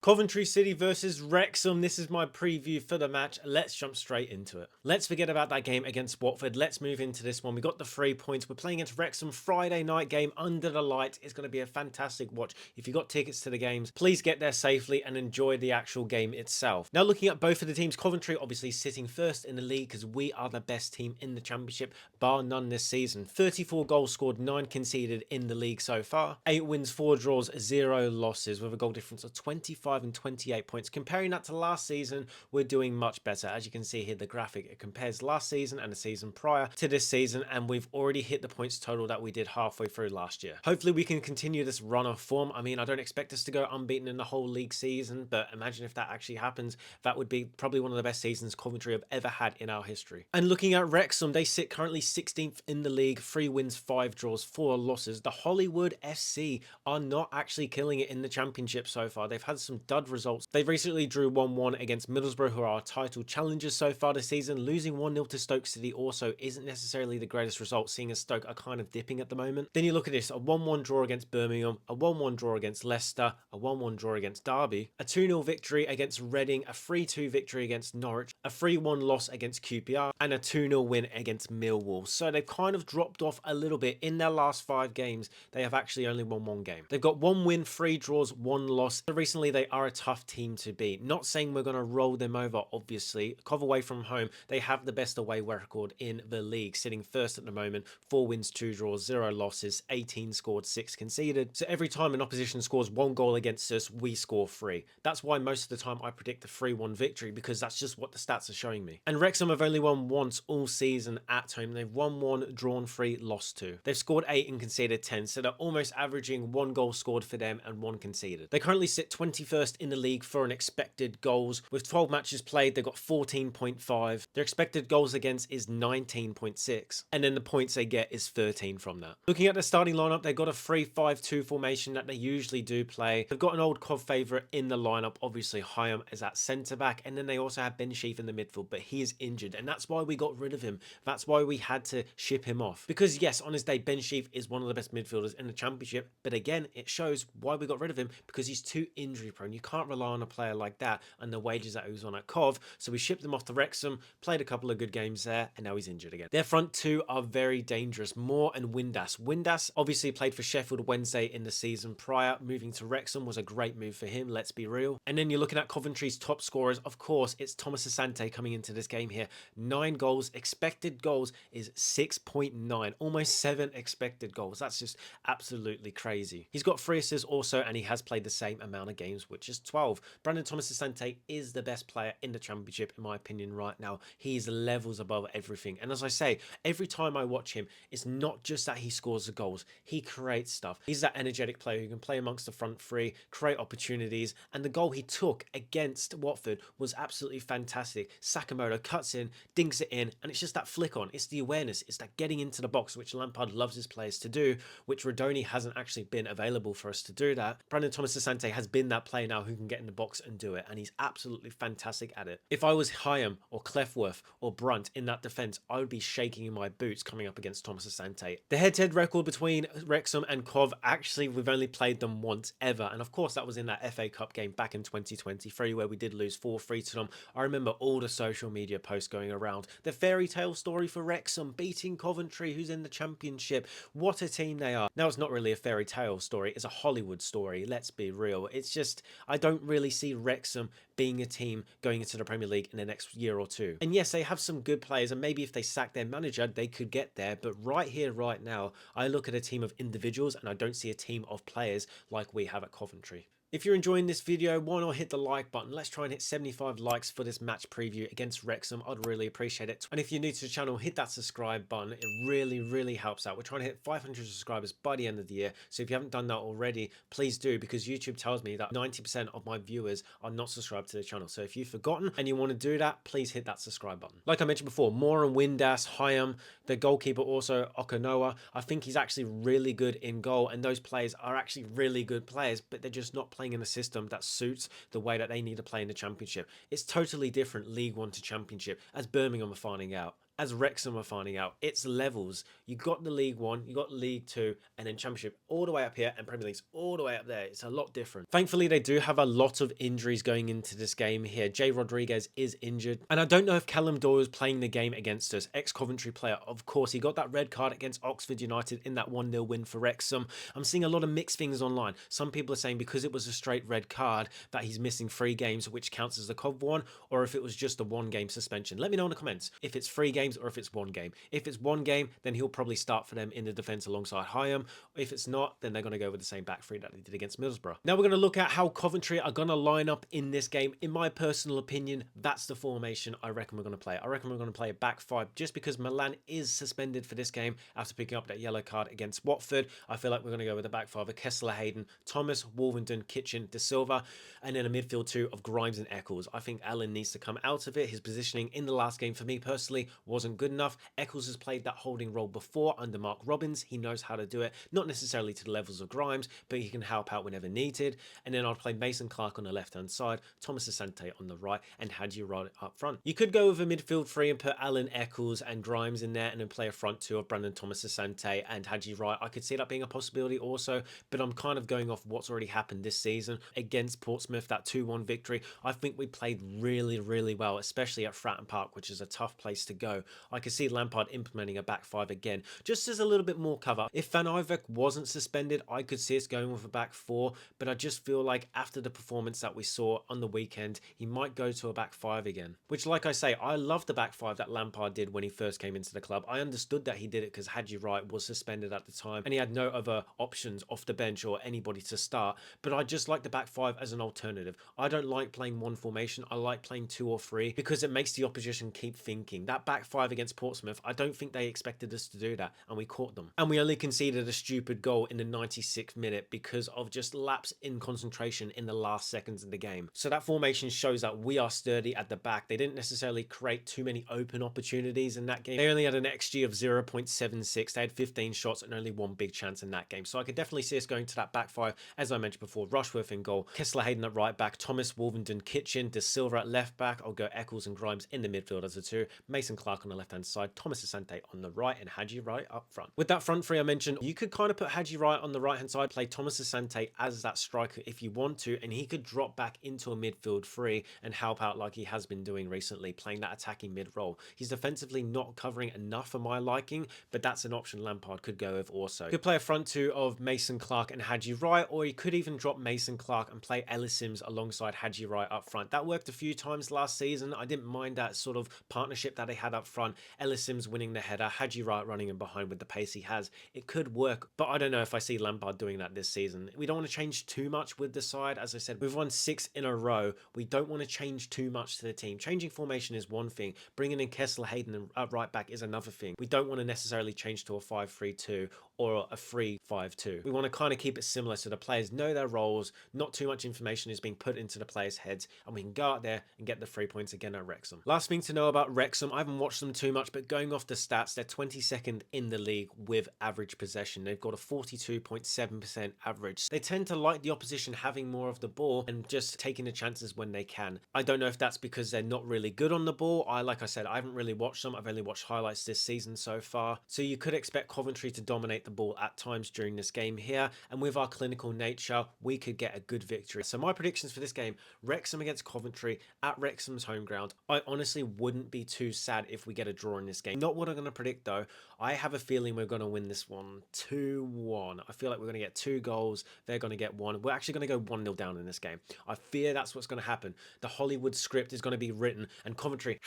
Coventry City versus Wrexham. This is my preview for the match. Let's jump straight into it. Let's forget about that game against Watford. Let's move into this one. We got the 3 points. We're playing against Wrexham. Friday night game under the lights. It's going to be a fantastic watch. If you got tickets to the games, please get there safely and enjoy the actual game itself. Now, looking at both of the teams, Coventry obviously sitting first in the league because we are the best team in the Championship, bar none this season. 34 goals scored, 9 conceded in the league so far. 8 wins, 4 draws, 0 losses with a goal difference of 25 and 28 points. Comparing that to last season, we're doing much better. As you can see here, the graphic, it compares last season and the season prior to this season, and we've already hit the points total that we did halfway through last year. Hopefully we can continue this run of form. I mean, I don't expect us to go unbeaten in the whole league season, but imagine if that actually happens. That would be probably one of the best seasons Coventry have ever had in our history. And looking at Wrexham, they sit currently 16th in the league, 3 wins, 5 draws, 4 losses. The Hollywood FC are not actually killing it in the Championship so far. They've had some dud results. They've recently drew 1-1 against Middlesbrough, who are our title challengers so far this season. Losing 1-0 to STōK City also isn't necessarily the greatest result, seeing as Stoke are kind of dipping at the moment. Then you look at this, a 1-1 draw against Birmingham, a 1-1 draw against Leicester, a 1-1 draw against Derby, a 2-0 victory against Reading, a 3-2 victory against Norwich, a 3-1 loss against QPR, and a 2-0 win against Millwall. So they've kind of dropped off a little bit. In their last 5 games, they have actually only won 1 game. They've got 1 win, 3 draws, 1 loss. So recently, they are a tough team to beat. Not saying we're going to roll them over, obviously. Cov away from home, they have the best away record in the league, sitting first at the moment. 4 wins, 2 draws, 0 losses, 18 scored, 6 conceded. So every time an opposition scores 1 goal against us, we score 3. That's why most of the time I predict a 3-1 victory, because that's just what the stats are showing me. And Wrexham have only won once all season at home. They've won 1, drawn 3, lost 2. They've scored 8 and conceded 10, so they're almost averaging 1 goal scored for them and 1 conceded. They currently sit 21st in the league for an expected goals. With 12 matches played, they've got 14.5. Their expected goals against is 19.6. And then the points they get is 13 from that. Looking at the starting lineup, they've got a 3-5-2 formation that they usually do play. They've got an old Cov favourite in the lineup, obviously Hyam is at centre-back, and then they also have Ben Sheaf in the midfield, but he is injured, and that's why we got rid of him. That's why we had to ship him off. Because yes, on his day, Ben Sheaf is one of the best midfielders in the Championship, but again, it shows why we got rid of him, because he's too injury prone. You can't rely on a player like that and the wages that he was on at Cov, so we shipped him off to Wrexham, played a couple of good games there, and now he's injured again. Their front two are very dangerous, Moore and Windass. Windass obviously played for Sheffield Wednesday in the season prior. Moving to Wrexham was a great move for him, let's be real. And then you're looking at Coventry's top scorers. Of course, it's Thomas Asante coming into this game here. 9 goals, expected goals is 6.9, almost 7 expected goals. That's just absolutely crazy. He's got 3 assists also, and he has played the same amount of games, which is 12. Brandon Thomas Asante is the best player in the Championship, in my opinion, right now. He's levels above everything. And as I say, every time I watch him, it's not just that he scores the goals. He creates stuff. He's that energetic player who can play amongst the front three, create opportunities. And the goal he took against Watford was absolutely fantastic. Sakamoto cuts in, dinks it in, and it's just that flick on. It's the awareness. It's that getting into the box, which Lampard loves his players to do, which Rodoni hasn't actually been available for us to do that. Brandon Thomas Asante has been that player now who can get in the box and do it, and he's absolutely fantastic at it. If I was Hyam or Clefworth or Brunt in that defence, I would be shaking in my boots coming up against Thomas Asante. The head-to-head record between Wrexham and Cov, actually we've only played them once ever, and of course that was in that FA Cup game back in 2023 where we did lose 4-3 to them. I remember all the social media posts going around. The fairy tale story for Wrexham beating Coventry, who's in the Championship. What a team they are. Now, it's not really a fairy tale story, it's a Hollywood story, let's be real. It's just, I don't really see Wrexham being a team going into the Premier League in the next year or two. And yes, they have some good players, and maybe if they sack their manager, they could get there. But right here, right now, I look at a team of individuals and I don't see a team of players like we have at Coventry. If you're enjoying this video, why not hit the like button? Let's try and hit 75 likes for this match preview against Wrexham. I'd really appreciate it. And if you're new to the channel, hit that subscribe button. It really helps out. We're trying to hit 500 subscribers by the end of the year. So if you haven't done that already, please do, because YouTube tells me that 90% of my viewers are not subscribed to the channel. So if you've forgotten and you want to do that, please hit that subscribe button. Like I mentioned before, Moore and Windass, Hyam, the goalkeeper also, Okanoa. I think he's actually really good in goal, and those players are actually really good players, but they're just not playing in a system that suits the way that they need to play in the Championship. It's totally different League One to Championship, as Birmingham are finding out. as Wrexham are finding out, it's levels. You got the League One, you got League Two, and then Championship all the way up here, and Premier League's all the way up there. It's a lot different. Thankfully, they do have a lot of injuries going into this game here. Jay Rodriguez is injured, and I don't know if Callum Doyle is playing the game against us. Ex-Coventry player, of course. He got that red card against Oxford United in that 1-0 win for Wrexham. I'm seeing a lot of mixed things online. Some people are saying because it was a straight red card that he's missing 3 games, which counts as the Cov one, or if it was just a 1-game suspension. Let me know in the comments if it's 3 games or if it's 1 game. If it's 1 game, then he'll probably start for them in the defence alongside Hyam. If it's not, then they're going to go with the same back three that they did against Middlesbrough. Now we're going to look at how Coventry are going to line up in this game. In my personal opinion, that's the formation I reckon we're going to play. I reckon we're going to play a back 5 just because Milan is suspended for this game after picking up that yellow card against Watford. I feel like we're going to go with a back 5 of Kessler, Hayden, Thomas, Wolverton, Kitchen, De Silva, and then a midfield 2 of Grimes and Eccles. I think Allen needs to come out of it. His positioning in the last game for me personally wasn't good enough. Eccles has played that holding role before under Mark Robbins. He knows how to do it, not necessarily to the levels of Grimes, but he can help out whenever needed. And then I'll play Mason Clark on the left-hand side, Thomas Asante on the right, and Hadji Wright up front. You could go with a midfield 3 and put Allen, Eccles, and Grimes in there, and then play a front 2 of Brandon Thomas Asante and Hadji Wright. I could see that being a possibility also, but I'm kind of going off what's already happened this season against Portsmouth, that 2-1 victory. I think we played really well, especially at Fratton Park, which is a tough place to go. I could see Lampard implementing a back 5 again, just as a little bit more cover. If Van Ivek wasn't suspended, I could see us going with a back 4, but I just feel like after the performance that we saw on the weekend, he might go to a back 5 again. Which, like I say, I love the back 5 that Lampard did when he first came into the club. I understood that he did it because Hadji Wright was suspended at the time and he had no other options off the bench or anybody to start, but I just like the back 5 as an alternative. I don't like playing one formation. I like playing 2 or 3 because it makes the opposition keep thinking. That back 5 against Portsmouth, I don't think they expected us to do that, and we caught them. And we only conceded a stupid goal in the 96th minute because of just lapse in concentration in the last seconds of the game. So that formation shows that we are sturdy at the back. They didn't necessarily create too many open opportunities in that game. They only had an XG of 0.76. They had 15 shots and only 1 big chance in that game. So I could definitely see us going to that back 5, as I mentioned before. Rushworth in goal, Kessler Hayden at right back, Thomas, Wolverton, Kitchen, De Silva at left back. I'll go Eccles and Grimes in the midfield as a 2, Mason Clark on the left hand side, Thomas Asante on the right, and Hadji Wright up front. With that front 3 I mentioned, you could kind of put Hadji Wright on the right hand side, play Thomas Asante as that striker if you want to, and he could drop back into a midfield 3 and help out like he has been doing recently, playing that attacking mid role. He's defensively not covering enough for my liking, but that's an option Lampard could go with also. Could play a front 2 of Mason Clark and Hadji Wright, or he could even drop Mason Clark and play Ellis Sims alongside Hadji Wright up front. That worked a few times last season. I didn't mind that sort of partnership that they had up front. Ellis Sims winning the header, Hadji Wright running in behind with the pace he has. It could work, but I don't know if I see Lampard doing that this season. We don't want to change too much with the side. As I said, we've won 6 in a row. We don't want to change too much to the team. Changing formation is one thing. Bringing in Kessler Hayden at right back is another thing. We don't want to necessarily change to a 5-3-2 or a 3-5-2. We want to kind of keep it similar so the players know their roles, not too much information is being put into the players' heads, and we can go out there and get the 3 points again at Wrexham. Last thing to know about Wrexham, I haven't watched them too much, but going off the stats, they're 22nd in the league with average possession. They've got a 42.7% average. They tend to like the opposition having more of the ball and just taking the chances when they can. I don't know if that's because they're not really good on the ball. Like I said, I haven't really watched them. I've only watched highlights this season so far. So you could expect Coventry to dominate the ball at times during this game here, and with our clinical nature, we could get a good victory. So my predictions for this game, Wrexham against Coventry at Wrexham's home ground. I honestly wouldn't be too sad if we get a draw in this game. Not what I'm going to predict though. I have a feeling we're going to win this one 2-1. I feel like we're going to get 2 goals. They're going to get 1. We're actually going to go 1-0 down in this game. I fear that's what's going to happen. The Hollywood script is going to be written and Coventry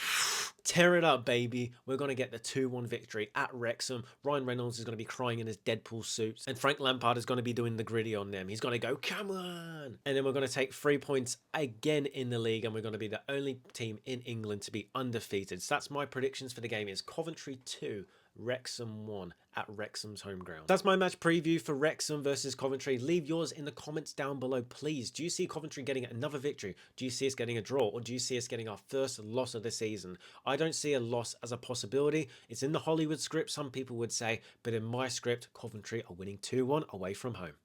tear it up, baby. We're going to get the 2-1 victory at Wrexham. Ryan Reynolds is going to be crying in his Deadpool suits, and Frank Lampard is going to be doing the gritty on them. He's going to go, come on! And then we're going to take 3 points again in the league, and we're going to be the only team in England to be undefeated. So that's my predictions for the game. Is Coventry 2, Wrexham 1 at Wrexham's home ground. That's my match preview for Wrexham versus Coventry. Leave yours in the comments down below, please. Do you see Coventry getting another victory? Do you see us getting a draw? Or do you see us getting our first loss of the season? I don't see a loss as a possibility. It's in the Hollywood script, some people would say, but in my script, Coventry are winning 2-1 away from home.